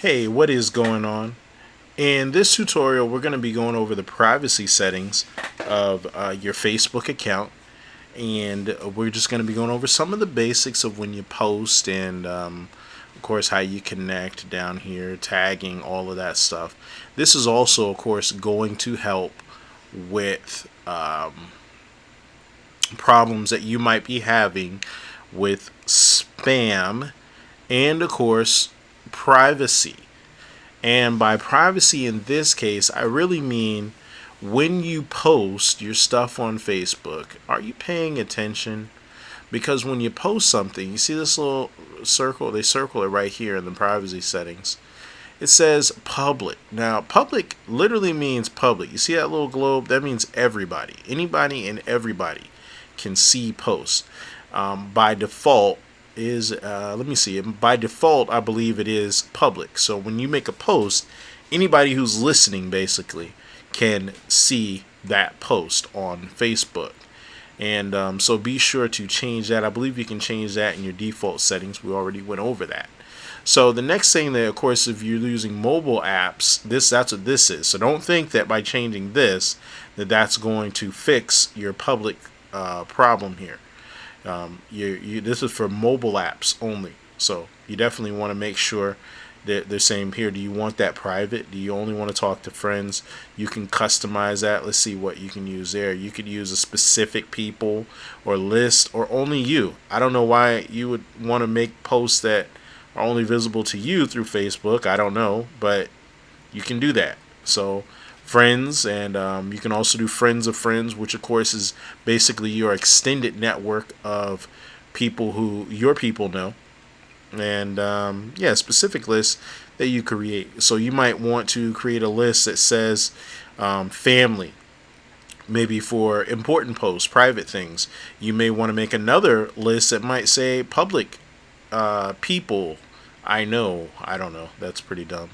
Hey, what is going on? In this tutorial, we're going to be going over the privacy settings of your Facebook account, and we're just going to be going over some of the basics of when you post and, of course, how you connect down here, tagging, all of that stuff. This is also, of course, going to help with problems that you might be having with spam and, of course, privacy. And by privacy in this case, I really mean when you post your stuff on Facebook, are you paying attention? Because when you post something, you see this little circle, they circle it right here in the privacy settings. It says public. Now, public literally means public. You see that little globe? That means everybody. Anybody and everybody can see posts. By default, let me see, by default I believe it is public. So when you make a post, anybody who's listening basically can see that post on Facebook. And so be sure to change that. I believe you can change that in your default settings. We already went over that. So the next thing that, of course, if you're using mobile apps, that's what this is. So don't think that by changing this that's going to fix your public problem here. This is for mobile apps only. So you definitely want to make sure that they're saying here, do you want that private? Do you only want to talk to friends? You can customize that. Let's see what you can use there. You could use a specific people or list or only you. I don't know why you would want to make posts that are only visible to you through Facebook. I don't know, but you can do that. So friends, and you can also do friends of friends, which of course is basically your extended network of people who your people know. And yeah, specific lists that you create. So you might want to create a list that says family, maybe for important posts, private things. You may want to make another list that might say public people I know. I don't know, that's pretty dumb,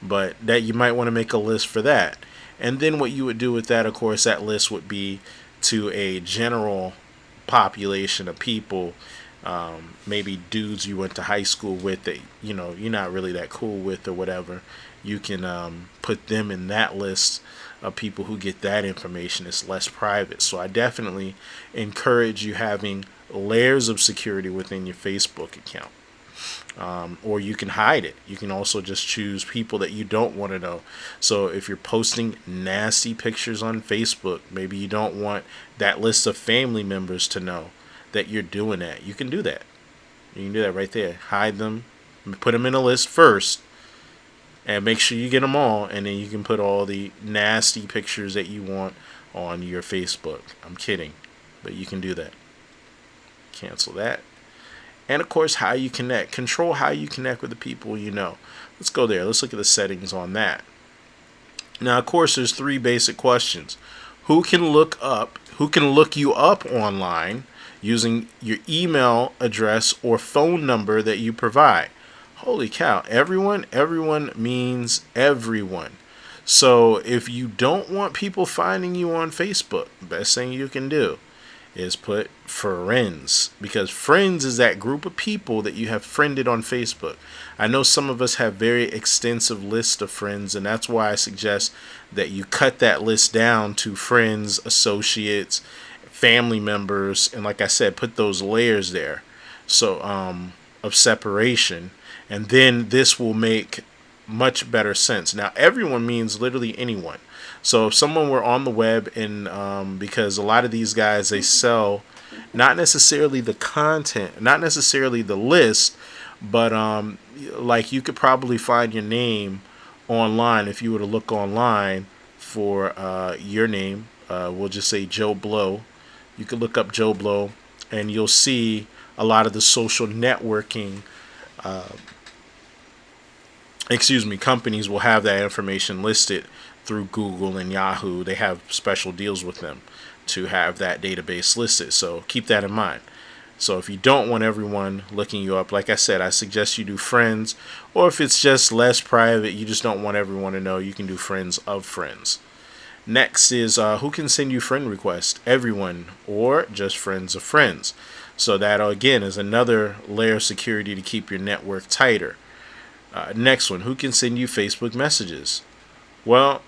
but that you might want to make a list for that. And then what you would do with that, of course, that list would be to a general population of people, maybe dudes you went to high school with that you're not really that cool with or whatever. You can put them in that list of people who get that information. It's less private. So I definitely encourage you having layers of security within your Facebook account. Or you can hide it. You can also just choose people that you don't want to know. So if you're posting nasty pictures on Facebook, maybe you don't want that list of family members to know that you're doing that. You can do that. You can do that right there. Hide them, put them in a list first, and make sure you get them all, and then you can put all the nasty pictures that you want on your Facebook. I'm kidding, but you can do that. Cancel that. And of course, how you connect. Control how you connect with the people you know. Let's go there. Let's look at the settings on that. Now, of course, there's three basic questions. Who can look you up online using your email address or phone number that you provide? Holy cow. Everyone means everyone. So if you don't want people finding you on Facebook, best thing you can do is put friends, because friends is that group of people that you have friended on Facebook. I know some of us have very extensive lists of friends, and that's why I suggest that you cut that list down to friends, associates, family members, and like I said, put those layers there so of separation, and then this will make much better sense. Now, everyone means literally anyone. So if someone were on the web and because a lot of these guys, they sell not necessarily the content, not necessarily the list, but like you could probably find your name online if you were to look online for your name. We'll just say Joe Blow. You could look up Joe Blow and you'll see a lot of the social networking companies will have that information listed through Google and Yahoo. They have special deals with them to have that database listed. So keep that in mind. So if you don't want everyone looking you up, like I said, I suggest you do friends, or if it's just less private, you just don't want everyone to know, you can do friends of friends. Next is who can send you friend requests? Everyone, or just friends of friends. So that again is another layer of security to keep your network tighter. Next one, who can send you Facebook messages? Well,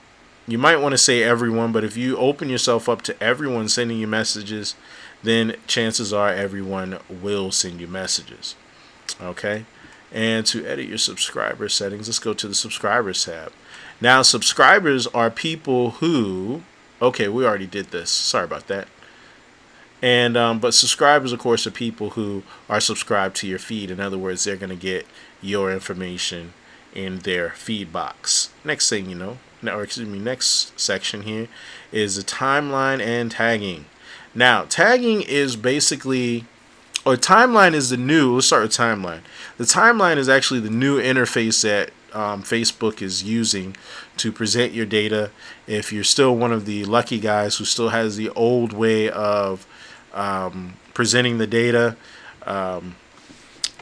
you might want to say everyone, but if you open yourself up to everyone sending you messages, then chances are everyone will send you messages. Okay? And to edit your subscriber settings, let's go to the subscribers tab. Now, subscribers are people who, okay, we already did this. Sorry about that. And but subscribers, of course, are people who are subscribed to your feed. In other words, they're going to get your information in their feed box. Next thing you know, or excuse me, next section here is the timeline and tagging. Now, tagging is basically, or timeline is the new. Let's start with timeline. The timeline is actually the new interface that Facebook is using to present your data. If you're still one of the lucky guys who still has the old way of presenting the data, let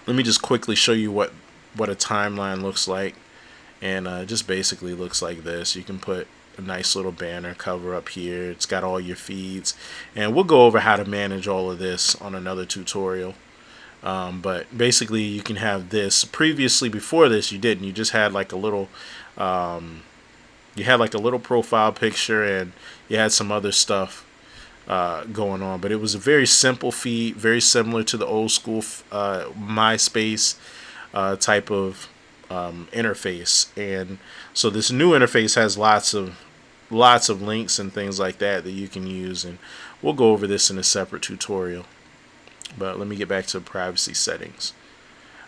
me just quickly show you what a timeline looks like. And just basically looks like this. You can put a nice little banner cover up here. It's got all your feeds, and we'll go over how to manage all of this on another tutorial. But basically, you can have this. Previously, before this, you didn't. You just had like a little, you had like a little profile picture, and you had some other stuff going on. But it was a very simple feed, very similar to the old school MySpace type of interface. And so this new interface has lots of links and things like that you can use, and we'll go over this in a separate tutorial. But let me get back to privacy settings.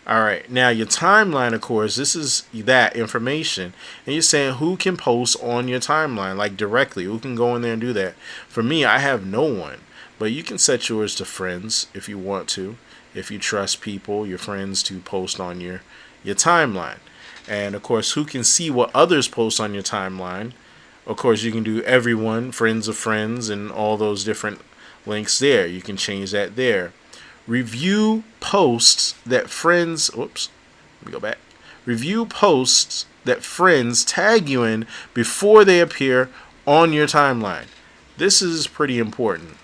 Alright, now your timeline, of course, this is that information, and you're saying who can post on your timeline, like directly, who can go in there and do that. For me, I have no one, but you can set yours to friends if you want to, if you trust people, your friends, to post on your timeline. And of course, who can see what others post on your timeline? Of course, you can do everyone, friends of friends, and all those different links there. You can change that there. Review posts that friends, whoops, let me go back. Review posts that friends tag you in before they appear on your timeline. This is pretty important.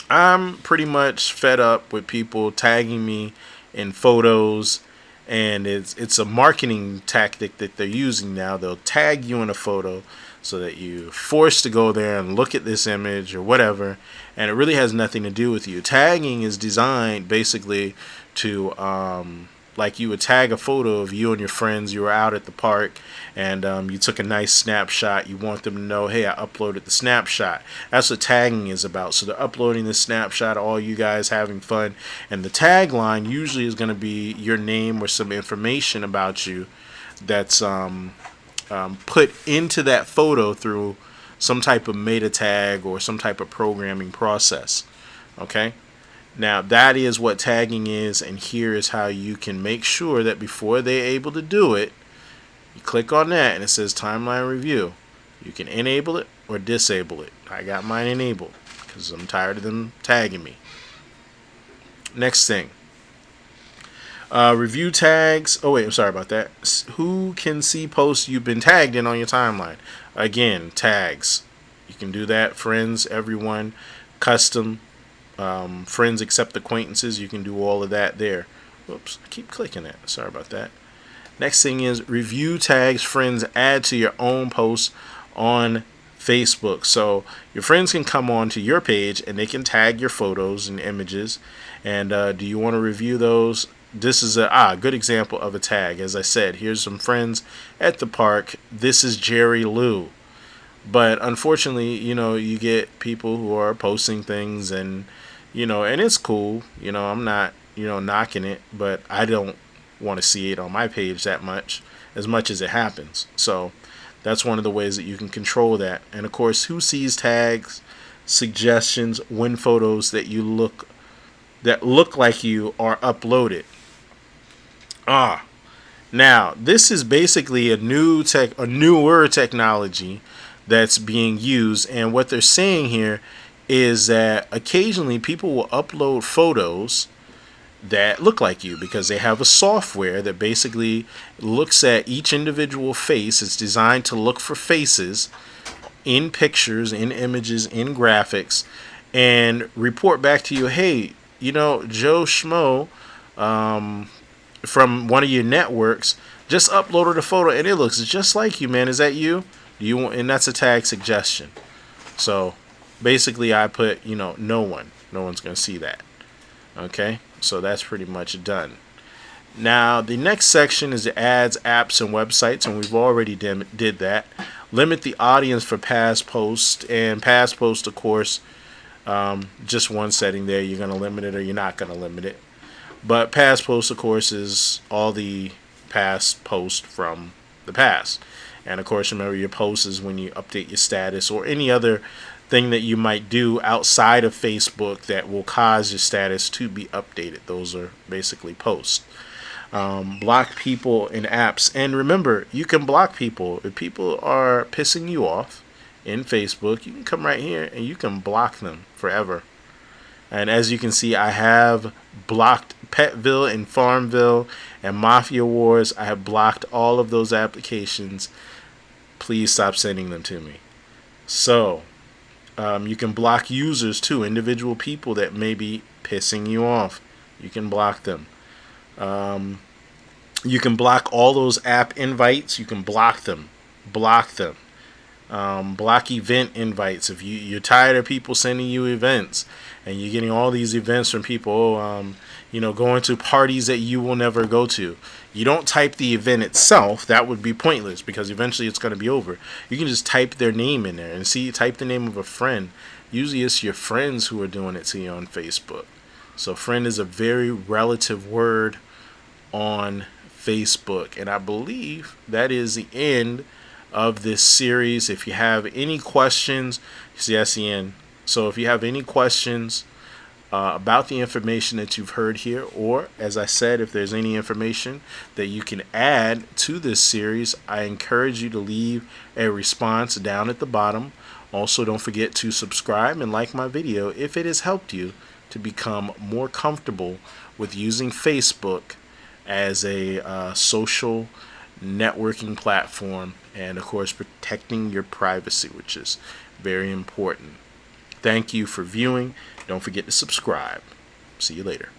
I'm pretty much fed up with people tagging me in photos, and it's a marketing tactic that they're using now. They'll tag you in a photo so that you're forced to go there and look at this image or whatever, and it really has nothing to do with you. Tagging is designed basically to like you would tag a photo of you and your friends. You were out at the park, and you took a nice snapshot. You want them to know, hey, I uploaded the snapshot. That's what tagging is about. So they're uploading this snapshot, all you guys having fun, and the tagline usually is going to be your name or some information about you that's put into that photo through some type of meta tag or some type of programming process. Okay? Now, that is what tagging is, and here is how you can make sure that before they're able to do it, you click on that and it says timeline review. You can enable it or disable it. I got mine enabled because I'm tired of them tagging me. Next thing. Review tags. Oh, wait, I'm sorry about that. Who can see posts you've been tagged in on your timeline? Again, tags. You can do that. Friends, everyone, custom. Friends except acquaintances, you can do all of that there. Whoops, I keep clicking it. Sorry about that. Next thing is review tags friends add to your own posts on Facebook. So your friends can come on to your page and they can tag your photos and images. And do you want to review those? This is a good example of a tag. As I said, here's some friends at the park. This is Jerry Lou. But unfortunately, you get people who are posting things, and and it's cool. I'm not, knocking it, but I don't want to see it on my page that much as it happens. So that's one of the ways that you can control that. And of course, who sees tags, suggestions when photos that look like you are uploaded. Now this is basically a newer technology that's being used, and what they're saying here is that occasionally people will upload photos that look like you because they have a software that basically looks at each individual face. It's designed to look for faces in pictures, in images, in graphics, and report back to you, hey, Joe Schmo from one of your networks just uploaded a photo and it looks just like you, man. Is that you? Do you want? And that's a tag suggestion. So basically, I put, no one. No one's gonna see that. Okay, so that's pretty much done. Now the next section is the ads, apps, and websites, and we've already did that. Limit the audience for past posts, and past posts, of course, just one setting there. You're going to limit it or you're not going to limit it. But past posts, of course, is all the past posts from the past. And of course, remember, your post is when you update your status or any other thing that you might do outside of Facebook that will cause your status to be updated. Those are basically posts. Block people in apps. And remember, you can block people. If people are pissing you off in Facebook, you can come right here and you can block them forever. And as you can see, I have blocked Petville and Farmville and Mafia Wars. I have blocked all of those applications. Please stop sending them to me. So you can block users too, individual people that may be pissing you off. You can block them. You can block all those app invites. You can block them. Block them. Block event invites. If you're tired of people sending you events and you're getting all these events from people, going to parties that you will never go to. You don't type the event itself. That would be pointless because eventually it's going to be over. You can just type their name in there and type the name of a friend. Usually it's your friends who are doing it to you on Facebook. So friend is a very relative word on Facebook. And I believe that is the end of this series. If you have any questions, see, that's the end. So if you have any questions about the information that you've heard here, or as I said, if there's any information that you can add to this series, I encourage you to leave a response down at the bottom. Also, don't forget to subscribe and like my video if it has helped you to become more comfortable with using Facebook as a social networking platform, and of course protecting your privacy, which is very important. Thank you for viewing. Don't forget to subscribe. See you later.